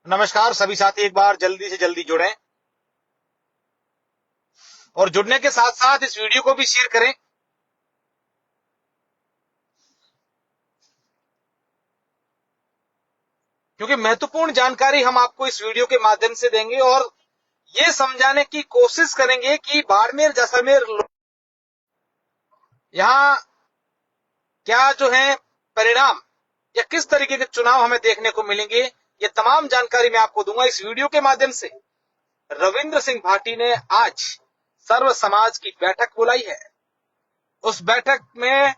नमस्कार सभी साथी, एक बार जल्दी से जल्दी जुड़ें और जुड़ने के साथ साथ इस वीडियो को भी शेयर करें। क्योंकि महत्वपूर्ण जानकारी हम आपको इस वीडियो के माध्यम से देंगे और ये समझाने की कोशिश करेंगे कि बाड़मेर जैसलमेर यहां क्या जो है परिणाम या किस तरीके के चुनाव हमें देखने को मिलेंगे, ये तमाम जानकारी मैं आपको दूंगा इस वीडियो के माध्यम से। रविंद्र सिंह भाटी ने आज सर्व समाज की बैठक बुलाई है। उस बैठक में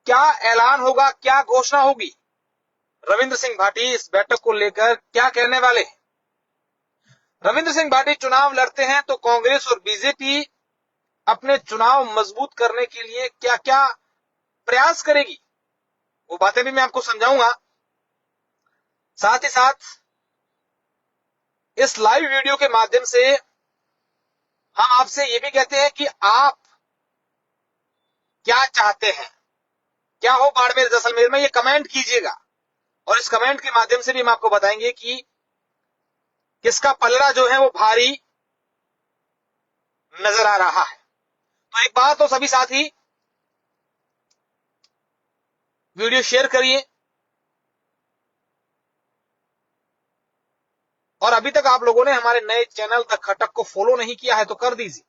क्या ऐलान होगा, क्या घोषणा होगी, रविंद्र सिंह भाटी इस बैठक को लेकर क्या कहने वाले हैं। रविंद्र सिंह भाटी चुनाव लड़ते हैं तो कांग्रेस और बीजेपी अपने चुनाव मजबूत करने के लिए क्या क्या प्रयास करेगी, वो बातें भी मैं आपको समझाऊंगा। साथ ही साथ इस लाइव वीडियो के माध्यम से हम आपसे ये भी कहते हैं कि आप क्या चाहते हैं, क्या हो बाड़मेर जैसलमेर में, ये कमेंट कीजिएगा और इस कमेंट के माध्यम से भी हम आपको बताएंगे कि किसका पलड़ा जो है वो भारी नजर आ रहा है। तो एक बात तो सभी साथी वीडियो शेयर करिए और अभी तक आप लोगों ने हमारे नए चैनल द खटक को फॉलो नहीं किया है तो कर दीजिए,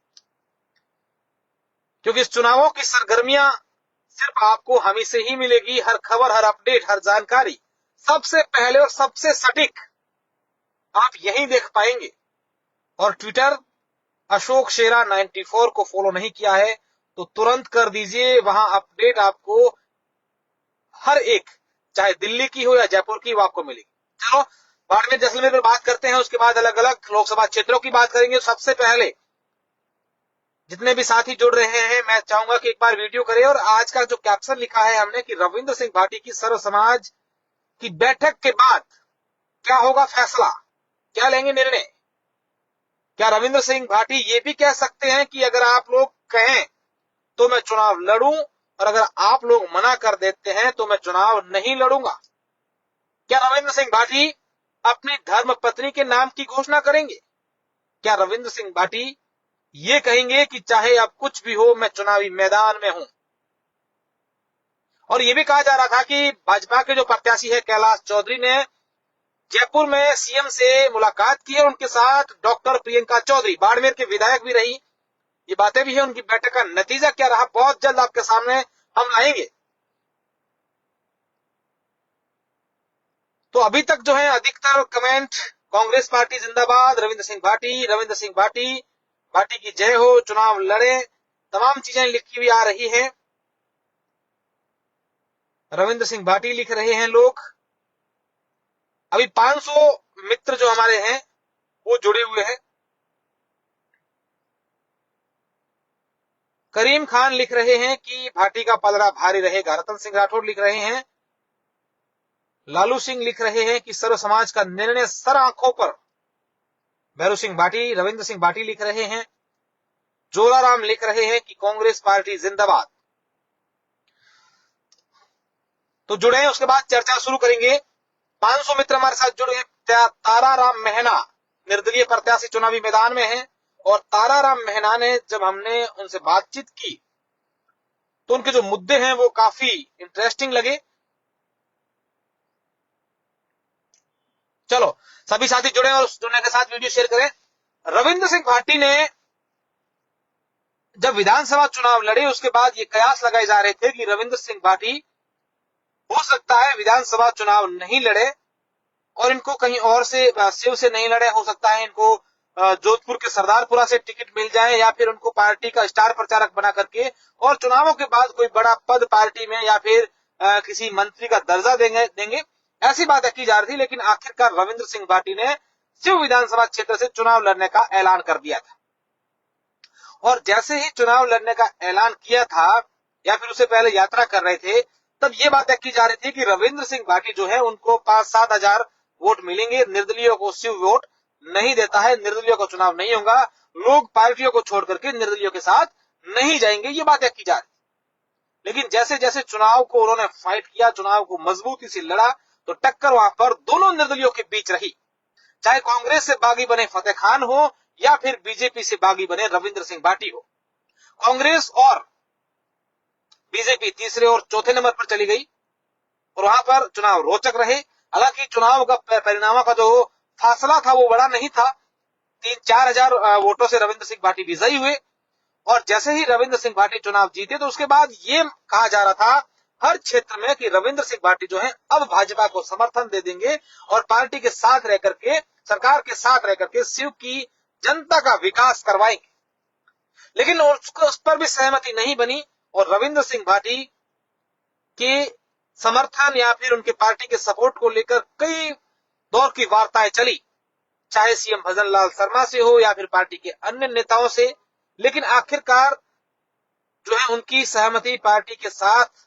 क्योंकि इस चुनावों की सरगर्मियां सिर्फ आपको हमी से ही मिलेगी। हर खबर, हर अपडेट, हर जानकारी सबसे पहले और सबसे सटीक आप यहीं देख पाएंगे। और ट्विटर अशोक शेरा 94 को फॉलो नहीं किया है तो तुरंत कर दीजिए, वहां अपडेट आपको हर एक, चाहे दिल्ली की हो या जयपुर की, वो आपको मिलेगी। चलो बाड़मेर जैसलमेर पर बात करते हैं, उसके बाद अलग अलग लोकसभा क्षेत्रों की बात करेंगे। सबसे पहले जितने भी साथी जुड़ रहे हैं, मैं चाहूंगा कि एक बार वीडियो करें और आज का जो कैप्शन लिखा है हमने कि रविंद्र सिंह भाटी की सर्व समाज की बैठक के बाद क्या होगा फैसला, क्या लेंगे निर्णय। क्या रविंद्र सिंह भाटी ये भी कह सकते हैं कि अगर आप लोग कहें तो मैं चुनाव लड़ूं और अगर आप लोग मना कर देते हैं तो मैं चुनाव नहीं लड़ूंगा। क्या रविंद्र सिंह भाटी अपनी धर्म पत्नी के नाम की घोषणा करेंगे? क्या रविंद्र सिंह भाटी ये कहेंगे कि चाहे अब कुछ भी हो मैं चुनावी मैदान में हूं? और ये भी कहा जा रहा था कि भाजपा के जो प्रत्याशी है कैलाश चौधरी ने जयपुर में सीएम से मुलाकात की है, उनके साथ डॉक्टर प्रियंका चौधरी बाड़मेर के विधायक भी रही, ये बातें भी है। उनकी बैठक का नतीजा क्या रहा बहुत जल्द आपके सामने हम लाएंगे। तो अभी तक जो है अधिकतर कमेंट कांग्रेस पार्टी जिंदाबाद, रविंद्र सिंह भाटी, रविंद्र सिंह भाटी, भाटी की जय हो, चुनाव लड़े, तमाम चीजें लिखी हुई आ रही हैं। रविंद्र सिंह भाटी लिख रहे हैं लोग। अभी 500 मित्र जो हमारे हैं वो जुड़े हुए हैं। करीम खान लिख रहे हैं कि भाटी का पलड़ा भारी रहेगा। रतन सिंह राठौड़ लिख रहे हैं, लालू सिंह लिख रहे हैं कि सर्व समाज का निर्णय सर आंखों पर। भैरू सिंह भाटी, रविंद्र सिंह भाटी लिख रहे हैं। जोलाराम लिख रहे हैं कि कांग्रेस पार्टी जिंदाबाद। तो जुड़े हैं, उसके बाद चर्चा शुरू करेंगे। 500 मित्र हमारे साथ जुड़ गए। ताराराम मेहना निर्दलीय प्रत्याशी चुनावी मैदान में हैं और ताराराम मेहना ने जब हमने उनसे बातचीत की तो उनके जो मुद्दे हैं वो काफी इंटरेस्टिंग लगे। चलो सभी साथी जुड़े और जुड़ने के साथ वीडियो शेयर करें। रविंद्र सिंह भाटी ने जब विधानसभा चुनाव लड़े उसके बाद ये कयास लगाए जा रहे थे कि रविंद्र सिंह भाटी हो सकता है विधानसभा चुनाव नहीं लड़े और इनको कहीं और से शिव से नहीं लड़े, हो सकता है इनको जोधपुर के सरदारपुरा से टिकट मिल जाए या फिर उनको पार्टी का स्टार प्रचारक बना करके और चुनावों के बाद कोई बड़ा पद पार्टी में या फिर किसी मंत्री का दर्जा देंगे। ऐसी बातें की जा रही थी, लेकिन आखिरकार रविंद्र सिंह भाटी ने शिव विधानसभा क्षेत्र से चुनाव लड़ने का ऐलान कर दिया था। और जैसे ही चुनाव लड़ने का ऐलान किया था या फिर उससे पहले यात्रा कर रहे थे, तब ये बातें की जा रही थी कि रविंद्र सिंह भाटी जो है उनको 5-7 हजार वोट मिलेंगे, निर्दलीयों को शिव वोट नहीं देता है, निर्दलीय को चुनाव नहीं होगा, लोग पार्टियों को छोड़ करके निर्दलीय के साथ नहीं जाएंगे, ये बातें की जा रही। लेकिन जैसे जैसे चुनाव को उन्होंने फाइट किया, चुनाव को मजबूती से लड़ा, तो टक्कर वहां पर दोनों निर्दलियों के बीच रही। चाहे कांग्रेस से बागी बने फतेह खान हो या फिर बीजेपी से बागी बने रविंद्र सिंह भाटी हो, कांग्रेस और बीजेपी तीसरे और चौथे नंबर पर चली गई और वहां पर चुनाव रोचक रहे। हालांकि चुनाव का परिणामों का जो फासला था वो बड़ा नहीं था, 3-4 हजार वोटों से रविंद्र सिंह भाटी विजयी हुए। और जैसे ही रविंद्र सिंह भाटी चुनाव जीते तो उसके बाद ये कहा जा रहा था हर क्षेत्र में कि रविंद्र सिंह भाटी जो है अब भाजपा को समर्थन दे देंगे और पार्टी के साथ रह करके, सरकार के साथ रह करके शिव की जनता का विकास करवाएंगे। लेकिन उस पर भी सहमति नहीं बनी और रविंद्र सिंह भाटी के समर्थन या फिर उनके पार्टी के सपोर्ट को लेकर कई दौर की वार्ताएं चली, चाहे सीएम भजन लाल शर्मा से हो या फिर पार्टी के अन्य नेताओं से। लेकिन आखिरकार जो है उनकी सहमति पार्टी के साथ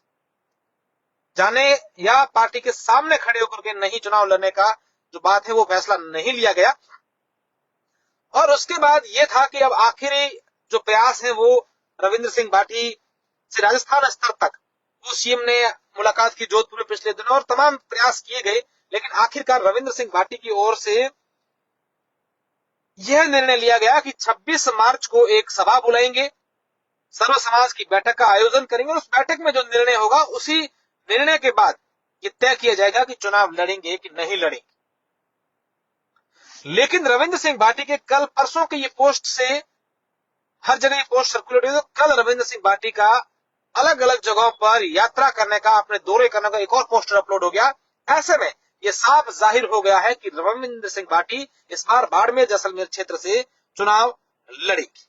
जाने या पार्टी के सामने खड़े होकर के नहीं चुनाव लड़ने का जो बात है वो फैसला नहीं लिया गया। और उसके बाद ये था कि अब आखिरी जो प्रयास है वो रविंद्र सिंह भाटी से राजस्थान स्तर तक वो सीएम ने मुलाकात की जोधपुर में पिछले दिनों और तमाम प्रयास किए गए। लेकिन आखिरकार रविंद्र सिंह भाटी की ओर से यह निर्णय लिया गया कि 26 मार्च को एक सभा बुलाएंगे, सर्व समाज की बैठक का आयोजन करेंगे और उस बैठक में जो निर्णय होगा उसी निर्णय के बाद ये तय किया जाएगा कि चुनाव लड़ेंगे कि नहीं लड़ेंगे। लेकिन रविंद्र सिंह भाटी के कल परसों के ये पोस्ट से हर जगह ये पोस्ट सर्कुलेट हुई, तो कल रविंद्र सिंह भाटी का अलग अलग जगहों पर यात्रा करने का, अपने दौरे करने का एक और पोस्टर अपलोड हो गया। ऐसे में ये साफ जाहिर हो गया है कि रविंद्र सिंह भाटी इस बार बाड़मेर जैसलमेर क्षेत्र से चुनाव लड़ेगी।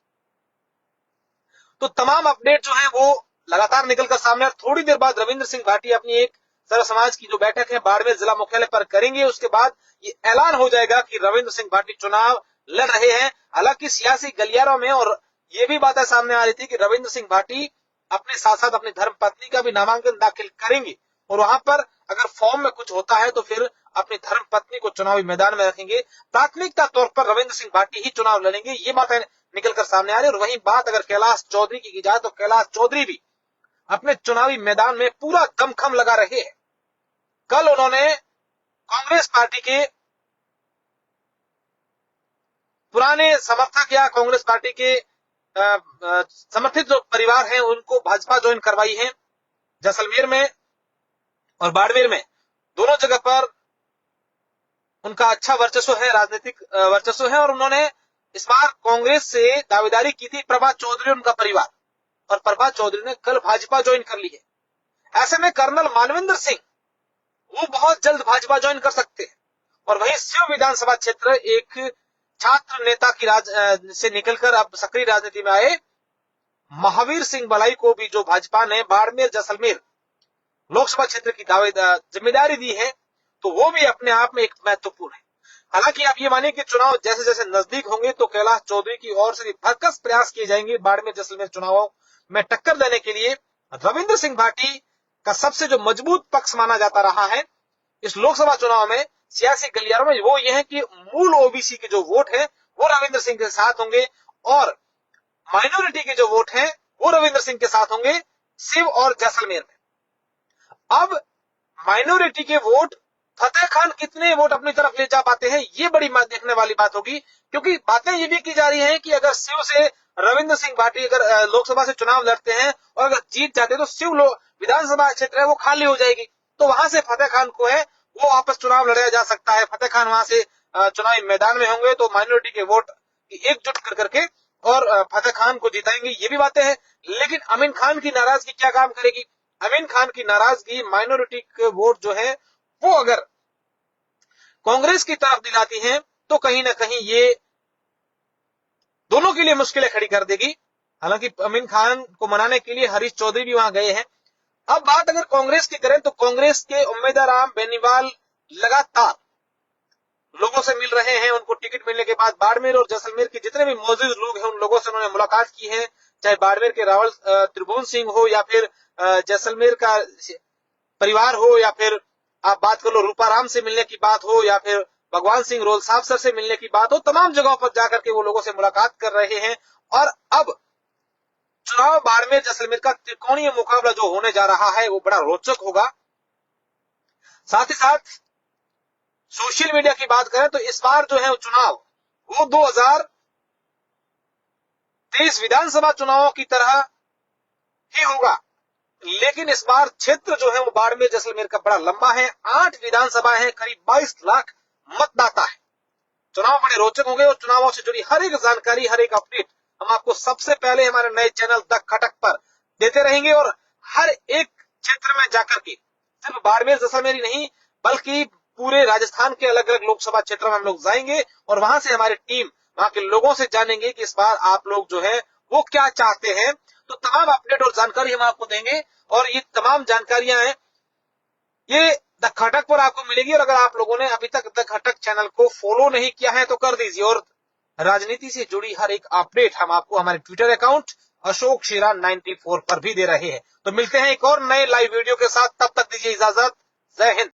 तो तमाम अपडेट जो है वो लगातार निकलकर सामने। थोड़ी देर बाद रविंद्र सिंह भाटी अपनी एक सर्व समाज की जो बैठक है बाड़मेर जिला मुख्यालय पर करेंगे। उसके बाद ये ऐलान हो जाएगा कि रविंद्र सिंह भाटी चुनाव लड़ रहे हैं। हालांकि सियासी गलियारों में और ये भी बातें सामने आ रही थी कि रविंद्र सिंह भाटी अपने साथ साथ अपनी धर्म पत्नी का भी नामांकन दाखिल करेंगे और वहां पर अगर फॉर्म में कुछ होता है तो फिर अपनी धर्म पत्नी को चुनावी मैदान में रखेंगे। प्राथमिकता तौर पर रविंद्र सिंह भाटी ही चुनाव लड़ेंगे, ये बातें निकलकर सामने आ रही है। और वहीं बात अगर कैलाश चौधरी की जाए तो कैलाश चौधरी भी अपने चुनावी मैदान में पूरा दमखम लगा रहे हैं। कल उन्होंने कांग्रेस पार्टी के पुराने समर्थक या कांग्रेस पार्टी के समर्थित जो परिवार हैं उनको भाजपा ज्वाइन करवाई है। जैसलमेर में और बाड़मेर में दोनों जगह पर उनका अच्छा वर्चस्व है, राजनीतिक वर्चस्व है। और उन्होंने इस बार कांग्रेस से दावेदारी की थी प्रभा चौधरी उनका परिवार, और प्रभा चौधरी ने कल भाजपा ज्वाइन कर ली है। ऐसे में कर्नल मानवेंद्र सिंह वो बहुत जल्द भाजपा ज्वाइन कर सकते हैं। और वहीं शिव विधानसभा क्षेत्र एक छात्र नेता की से निकलकर अब सक्रिय राजनीति में आए महावीर सिंह बलाई को भी जो भाजपा ने बाड़मेर जैसलमेर लोकसभा क्षेत्र की जिम्मेदारी दी है, तो वो भी अपने आप में एक महत्वपूर्ण है। हालांकि आप ये मानिए कि चुनाव जैसे जैसे नजदीक होंगे तो कैलाश चौधरी की ओर से भरकस प्रयास किए जाएंगे बाड़मेर जैसलमेर चुनावों में टक्कर देने के लिए। रविंद्र सिंह भाटी का सबसे जो मजबूत पक्ष माना जाता रहा है इस लोकसभा चुनाव में सियासी गलियारों में वो ये है कि मूल ओबीसी के जो वोट है वो रविंद्र सिंह के साथ होंगे और माइनॉरिटी के जो वोट हैं वो रविंद्र सिंह के साथ होंगे शिव और जैसलमेर में। अब माइनॉरिटी के वोट फतेह खान कितने वोट अपनी तरफ ले जा पाते हैं ये बड़ी देखने वाली बात होगी, क्योंकि बातें ये भी की जा रही हैं कि अगर शिव से रविंद्र सिंह भाटी अगर लोकसभा से चुनाव लड़ते हैं और अगर जीत जाते हैं तो शिव विधानसभा क्षेत्र है वो खाली हो जाएगी, तो वहां से फतेह खान को है वो वापस चुनाव लड़ाया जा सकता है। फतेह खान वहां से चुनावी मैदान में होंगे तो माइनॉरिटी के वोट एकजुट कर करके और फतेह खान को जिताएंगे, ये भी बातें हैं। लेकिन अमीन खान की नाराजगी क्या काम करेगी? अमीन खान की नाराजगी माइनॉरिटी के वोट जो है वो अगर कांग्रेस की तरफ दिलाती है तो कहीं ना कहीं ये दोनों के लिए मुश्किलें खड़ी कर देगी। हालांकि अमीन खान को मनाने के लिए हरीश चौधरी भी वहां गए हैं। अब बात अगर कांग्रेस की करें तो कांग्रेस के उम्मीदवार राम बेनीवाल लगातार लोगों से मिल रहे हैं। उनको टिकट मिलने के बाद बाड़मेर और जैसलमेर के जितने भी मौजूद लोग हैं उन लोगों से उन्होंने मुलाकात की है, चाहे बाड़मेर के रावल त्रिभुवन सिंह हो या फिर जैसलमेर का परिवार हो या फिर आप बात कर लो रूपाराम से मिलने की बात हो या फिर भगवान सिंह रोल साहब सर से मिलने की बात हो, तमाम जगहों पर जाकर के वो लोगों से मुलाकात कर रहे हैं। और अब चुनाव बाड़मेर जैसलमेर का त्रिकोणीय मुकाबला जो होने जा रहा है वो बड़ा रोचक होगा। साथ ही साथ सोशल मीडिया की बात करें तो इस बार जो है चुनाव वो 2023 विधानसभा चुनावों की तरह ही होगा, लेकिन इस बार क्षेत्र जो है वो बाड़मेर जैसलमेर का बड़ा लंबा है। 8 विधानसभा है, करीब 22 लाख मतदाता है। चुनाव बड़े रोचक होंगे और चुनावों से जुड़ी हर एक जानकारी, हर एक अपडेट हम आपको सबसे पहले हमारे नए चैनल द खटक पर देते रहेंगे। और हर एक क्षेत्र में जाकर के सिर्फ बाड़मेर जैसलमेर ही नहीं बल्कि पूरे राजस्थान के अलग अलग लोकसभा क्षेत्रों में हम लोग जाएंगे और वहां से हमारी टीम वहां के लोगों से जानेंगे कि इस बार आप लोग जो है वो क्या चाहते हैं। तो तमाम अपडेट और जानकारी हम आपको देंगे और ये तमाम जानकारियां हैं ये द खटक पर आपको मिलेगी। और अगर आप लोगों ने अभी तक द खटक चैनल को फॉलो नहीं किया है तो कर दीजिए। और राजनीति से जुड़ी हर एक अपडेट हम आपको हमारे ट्विटर अकाउंट अशोक शेरा 94 पर भी दे रहे हैं। तो मिलते हैं एक और नए लाइव वीडियो के साथ, तब तक दीजिए इजाजत। जय हिंद।